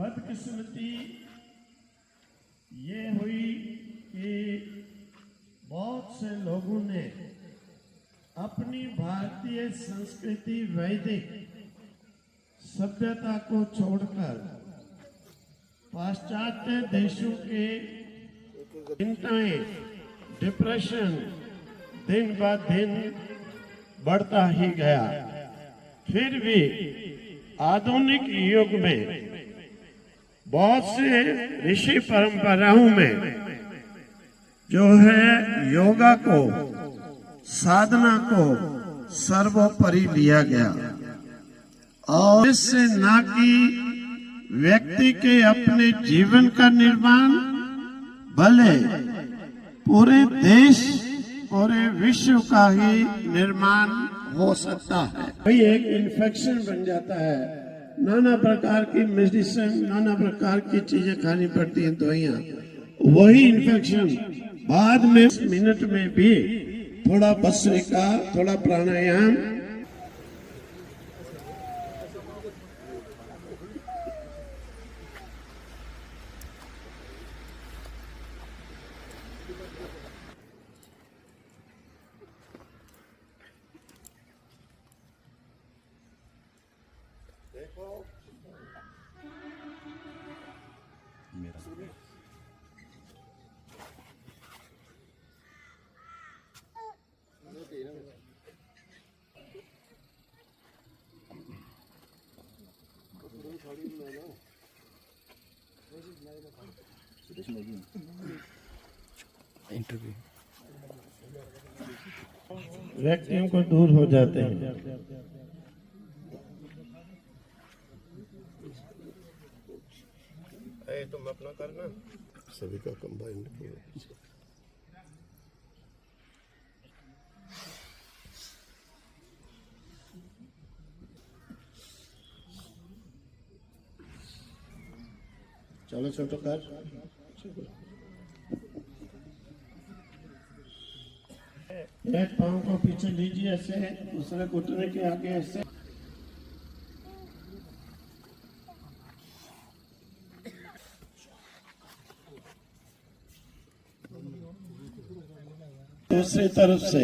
बदकिस्मती ये हुई कि बहुत से लोगों ने अपनी भारतीय संस्कृति वैदिक सभ्यता को छोड़कर पाश्चात्य देशों के चिंताएं, डिप्रेशन दिन ब दिन बढ़ता ही गया। फिर भी आधुनिक युग में बहुत से ऋषि परंपराओं में जो है योगा को, साधना को सर्वोपरि लिया गया और इससे ना कि व्यक्ति के अपने जीवन का निर्माण, भले पूरे देश, पूरे विश्व का ही निर्माण हो सकता है। वही एक इन्फेक्शन बन जाता है, नाना प्रकार की मेडिसिन, नाना प्रकार की चीजें खानी पड़ती हैं, दवाइयाँ। वही इन्फेक्शन बाद में मिनट में भी थोड़ा भस्त्रिका, थोड़ा प्राणायाम, देखो इंटरव्यू व्यक्तियों को दूर हो जाते हैं। तुम अपना करना, सभी का कंबाइंड किया। चलो छोटो कर, एक पाँव को पीछे लीजिए ऐसे, दूसरे घुटने के आगे ऐसे। दूसरी तरफ से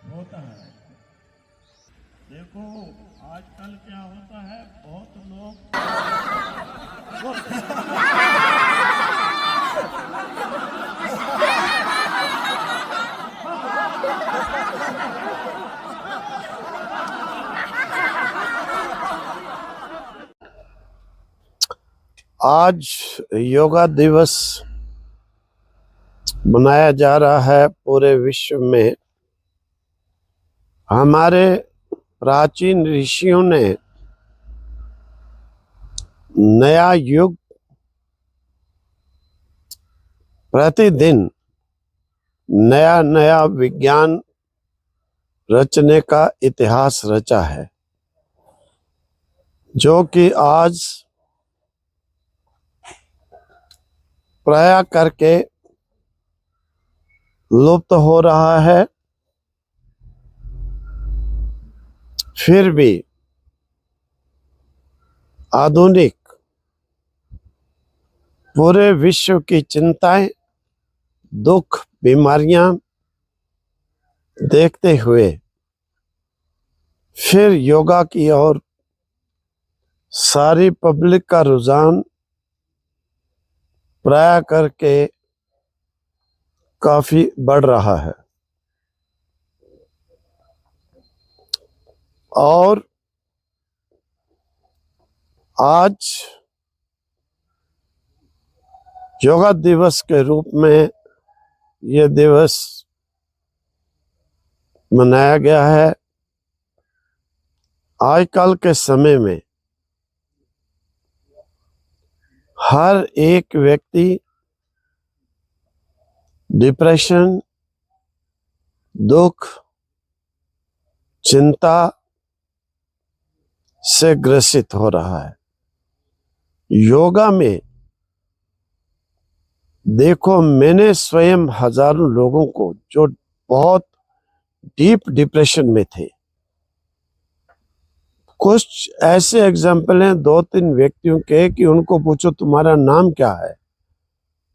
होता है। देखो आजकल क्या होता है, बहुत लोग आज योगा दिवस मनाया जा रहा है पूरे विश्व में। हमारे प्राचीन ऋषियों ने नया युग प्रतिदिन नया नया विज्ञान रचने का इतिहास रचा है, जो कि आज प्राय करके लुप्त हो रहा है। फिर भी आधुनिक पूरे विश्व की चिंताएं, दुख, बीमारियां देखते हुए फिर योगा की ओर सारी पब्लिक का रुझान प्राय करके काफी बढ़ रहा है। और आज योगा दिवस के रूप में ये दिवस मनाया गया है। आजकल के समय में हर एक व्यक्ति डिप्रेशन, दुख, चिंता से ग्रसित हो रहा है। योगा में देखो, मैंने स्वयं हजारों लोगों को जो बहुत डीप डिप्रेशन में थे, कुछ ऐसे एग्जाम्पल हैं 2-3 व्यक्तियों के कि उनको पूछो तुम्हारा नाम क्या है,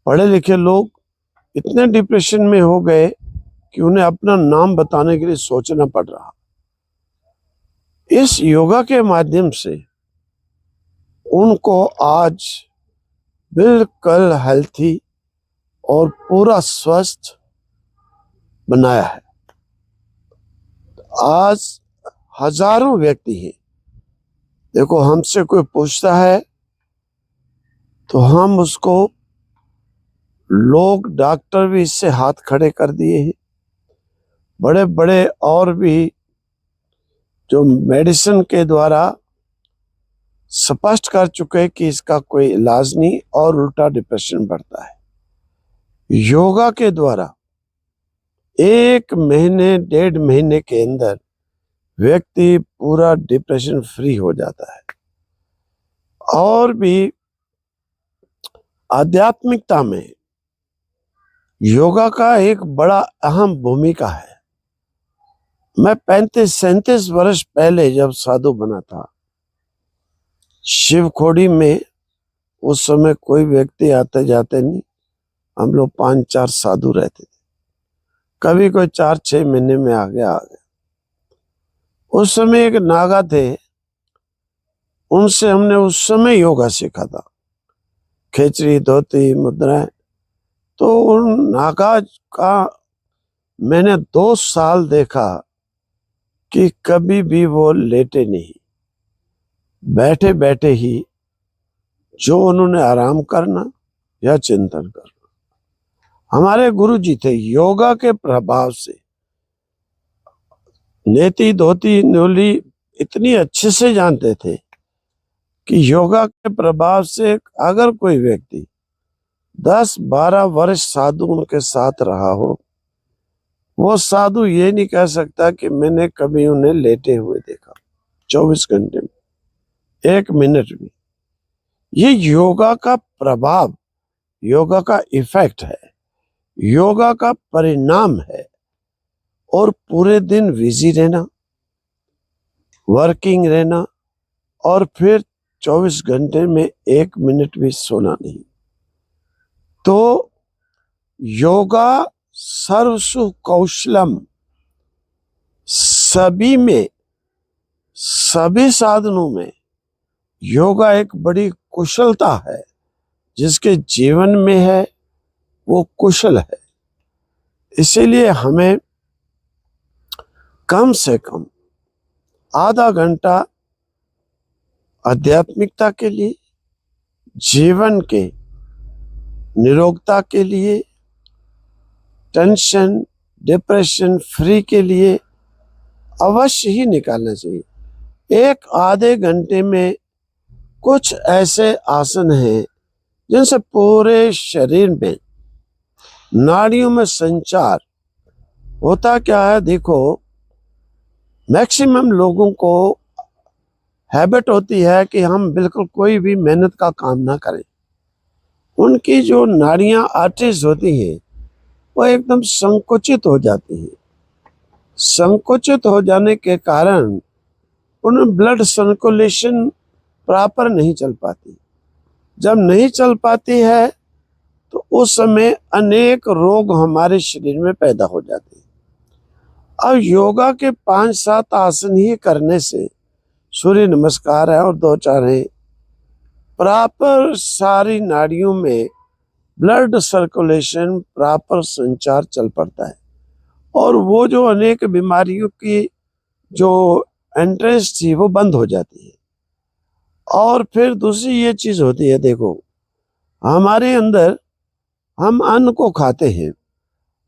पढ़े लिखे लोग इतने डिप्रेशन में हो गए कि उन्हें अपना नाम बताने के लिए सोचना पड़ रहा। इस योगा के माध्यम से उनको आज बिल्कुल हेल्थी और पूरा स्वस्थ बनाया है। आज हजारों व्यक्ति हैं। देखो, हमसे कोई पूछता है तो हम उसको, लोग डॉक्टर भी इससे हाथ खड़े कर दिए हैं, बड़े बड़े और भी जो मेडिसिन के द्वारा स्पष्ट कर चुके हैं कि इसका कोई इलाज नहीं और उल्टा डिप्रेशन बढ़ता है। योगा के द्वारा 1 महीने 1.5 महीने के अंदर व्यक्ति पूरा डिप्रेशन फ्री हो जाता है। और भी आध्यात्मिकता में योगा का एक बड़ा अहम भूमिका है। मैं 35-37 वर्ष पहले जब साधु बना था, शिवखोड़ी में उस समय कोई व्यक्ति आते जाते नहीं, हम लोग 5-4 साधु रहते थे। कभी कोई 4-6 महीने में आ गया। उस समय एक नागा थे, उनसे हमने उस समय योगा सीखा था, खेचरी, धोती, मुद्राएं। तो उन नागा का मैंने 2 साल देखा कि कभी भी वो लेटे नहीं, बैठे बैठे ही जो उन्होंने आराम करना या चिंतन करना। हमारे गुरु जी थे, योगा के प्रभाव से नेति, धोती, न्योली इतनी अच्छे से जानते थे कि योगा के प्रभाव से अगर कोई व्यक्ति 10-12 वर्ष साधु उनके साथ रहा हो, वो साधु ये नहीं कह सकता कि मैंने कभी उन्हें लेटे हुए देखा 24 घंटे में, 1 मिनट भी। ये योगा का प्रभाव, योगा का इफेक्ट है, योगा का परिणाम है। और पूरे दिन बिजी रहना, वर्किंग रहना, और फिर 24 घंटे में 1 मिनट भी सोना नहीं। तो योगा सर्वसु कौशलम, सभी में, सभी साधनों में योगा एक बड़ी कुशलता है। जिसके जीवन में है वो कुशल है। इसीलिए हमें कम से कम आधा घंटा आध्यात्मिकता के लिए, जीवन के निरोगता के लिए, टेंशन, डिप्रेशन फ्री के लिए अवश्य ही निकालना चाहिए। 1 आधे घंटे में कुछ ऐसे आसन हैं जिनसे पूरे शरीर में, नाड़ियों में संचार होता। क्या है, देखो, मैक्सिमम लोगों को हैबिट होती है कि हम बिल्कुल कोई भी मेहनत का काम ना करें। उनकी जो नाड़ियां, आर्टरीज होती हैं, वो एकदम संकुचित हो जाती हैं। संकुचित हो जाने के कारण उनमें ब्लड सर्कुलेशन प्रॉपर नहीं चल पाती। जब नहीं चल पाती है तो उस समय अनेक रोग हमारे शरीर में पैदा हो जाते हैं। अब योगा के 5-7 आसन ही करने से, सूर्य नमस्कार है और 2-4 हैं, प्रॉपर सारी नाड़ियों में ब्लड सर्कुलेशन, प्रॉपर संचार चल पड़ता है। और वो जो अनेक बीमारियों की जो एंट्रेंस थी वो बंद हो जाती है। और फिर दूसरी ये चीज होती है, देखो, हमारे अंदर हम अन्न को खाते हैं।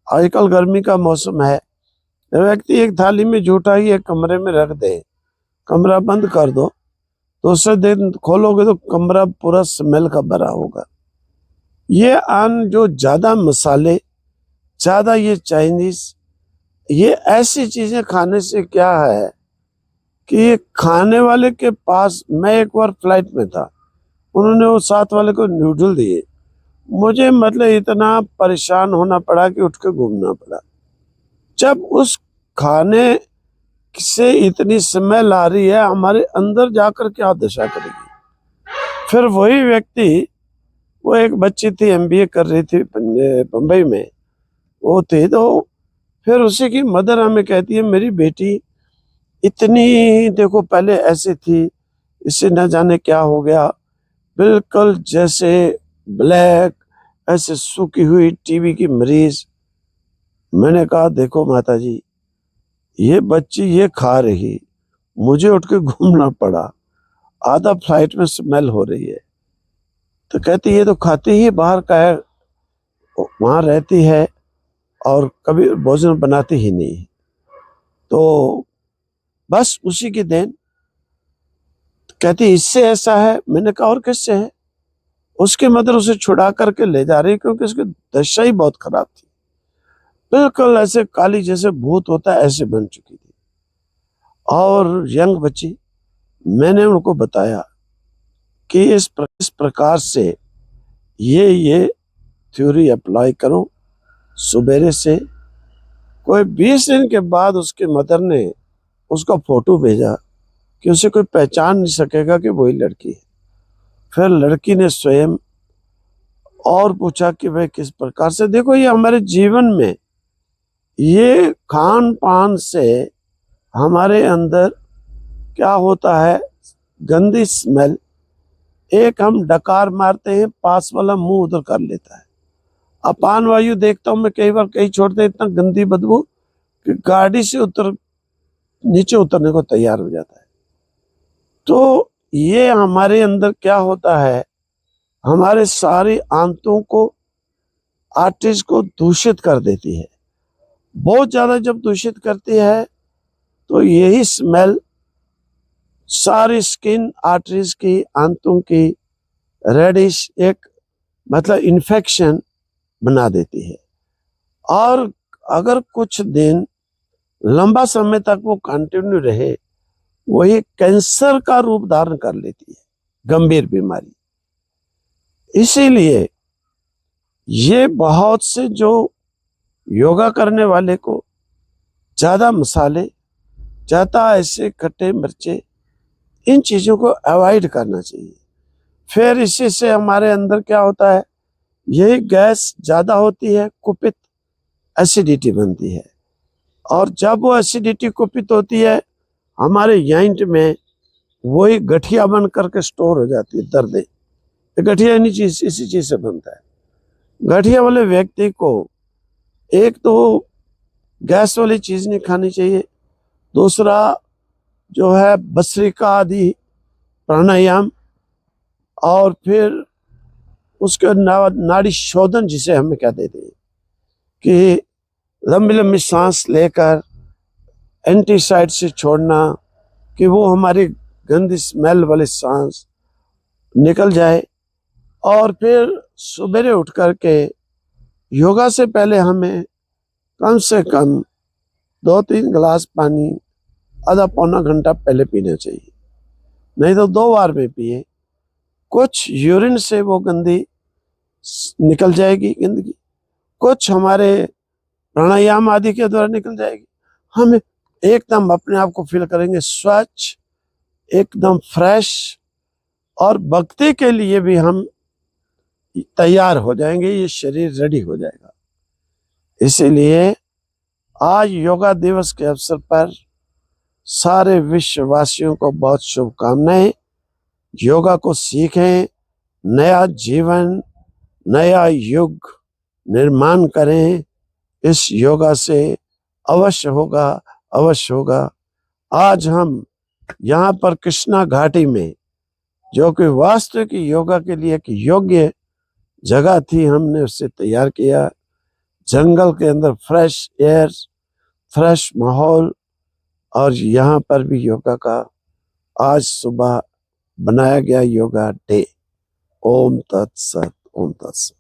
आजकल गर्मी का मौसम है, व्यक्ति एक थाली में जूठा ही एक कमरे में रख दे, कमरा बंद कर दो, दूसरे दिन खोलोगे तो कमरा पूरा स्मेल का भरा होगा। ये जो ज़्यादा मसाले, ज़्यादा ये चाइनीज, ये ऐसी चीज़ें खाने से क्या है कि ये खाने वाले के पास, मैं एक बार फ्लाइट में था, उन्होंने वो साथ वाले को नूडल दिए, मुझे मतलब इतना परेशान होना पड़ा कि उठ के घूमना पड़ा। जब उस खाने से इतनी स्मेल आ रही है, हमारे अंदर जाकर क्या दशा करेगी। फिर वही व्यक्ति, वो एक बच्ची थी एमबीए कर रही थी बम्बई में, वो थी, तो फिर उसी की मदर हमें कहती है मेरी बेटी इतनी, देखो पहले ऐसे थी, इसे न जाने क्या हो गया, बिल्कुल जैसे ब्लैक, ऐसे सूखी हुई टीबी की मरीज। मैंने कहा देखो माता जी, ये बच्ची ये खा रही, मुझे उठ के घूमना पड़ा, आधा फ्लाइट में स्मेल हो रही है। तो कहती ये तो खाती ही बाहर का है, वहाँ रहती है और कभी भोजन बनाती ही नहीं। तो बस उसी की देन। कहती इससे ऐसा है। मैंने कहा और किससे है। उसकी मदर उसे छुड़ा करके ले जा रही, क्योंकि उसकी दशा ही बहुत खराब थी, बिल्कुल ऐसे काली जैसे भूत होता है ऐसे बन चुकी थी। और यंग बच्ची, मैंने उनको बताया कि इस प्रकार से ये थ्योरी अप्लाई करो। सुबेरे से कोई 20 दिन के बाद उसके मदर ने उसका फोटो भेजा कि उसे कोई पहचान नहीं सकेगा कि वही लड़की है। फिर लड़की ने स्वयं और पूछा कि भाई किस प्रकार से। देखो ये हमारे जीवन में, ये खान पान से हमारे अंदर क्या होता है, गंदी स्मेल। एक हम डकार मारते हैं, पास वाला मुंह उधर कर लेता है। अपान वायु देखता हूं मैं कई बार, कहीं छोड़ते इतना गंदी बदबू कि गाड़ी से नीचे उतरने को तैयार हो जाता है। तो ये हमारे अंदर क्या होता है, हमारे सारी आंतों को, आर्टरीज को दूषित कर देती है। बहुत ज्यादा जब दूषित करती है तो यही स्मेल सारी स्किन, आर्टरीज की, आंतों की रेडिश, एक मतलब इन्फेक्शन बना देती है। और अगर कुछ दिन लंबा समय तक वो कंटिन्यू रहे, वही कैंसर का रूप धारण कर लेती है, गंभीर बीमारी। इसीलिए ये बहुत से जो योगा करने वाले को ज्यादा मसाले, ज्यादा ऐसे खट्टे मिर्चे, इन चीजों को अवॉइड करना चाहिए। फिर इसी से हमारे अंदर क्या होता है, यही गैस ज्यादा होती है, कुपित एसिडिटी बनती है। और जब वो एसिडिटी कुपित होती है, हमारे जॉइंट में वही गठिया बन करके स्टोर हो जाती है, दर्द। गठिया इसी चीज से बनता है। गठिया वाले व्यक्ति को एक तो गैस वाली चीज नहीं खानी चाहिए, दूसरा जो है भस्त्रिका आदि प्राणायाम, और फिर उसके नाड़ी शोधन जिसे हम कहते थे कि लंबी लंबी सांस लेकर एंटीसाइड से छोड़ना, कि वो हमारी गंदी स्मेल वाली सांस निकल जाए। और फिर सुबह उठ करके योगा से पहले हमें कम से कम 2-3 गिलास पानी आधा पौना घंटा पहले पीना चाहिए, नहीं तो 2 बार में पिए। कुछ यूरिन से वो गंदी निकल जाएगी गंदगी, कुछ हमारे प्राणायाम आदि के द्वारा निकल जाएगी। हम एकदम अपने आप को फील करेंगे स्वच्छ, एकदम फ्रेश, और भक्ति के लिए भी हम तैयार हो जाएंगे, ये शरीर रेडी हो जाएगा। इसीलिए आज योगा दिवस के अवसर पर सारे विश्ववासियों को बहुत शुभकामनाएं। योगा को सीखें, नया जीवन, नया युग निर्माण करें। इस योगा से अवश्य होगा, अवश्य होगा। आज हम यहाँ पर कृष्णा घाटी में, जो कि वास्तविक योगा के लिए एक योग्य जगह थी, हमने उससे तैयार किया। जंगल के अंदर फ्रेश एयर, फ्रेश माहौल, और यहाँ पर भी योगा का आज सुबह बनाया गया योगा डे। ओम तत्सत, ओम तत्सत।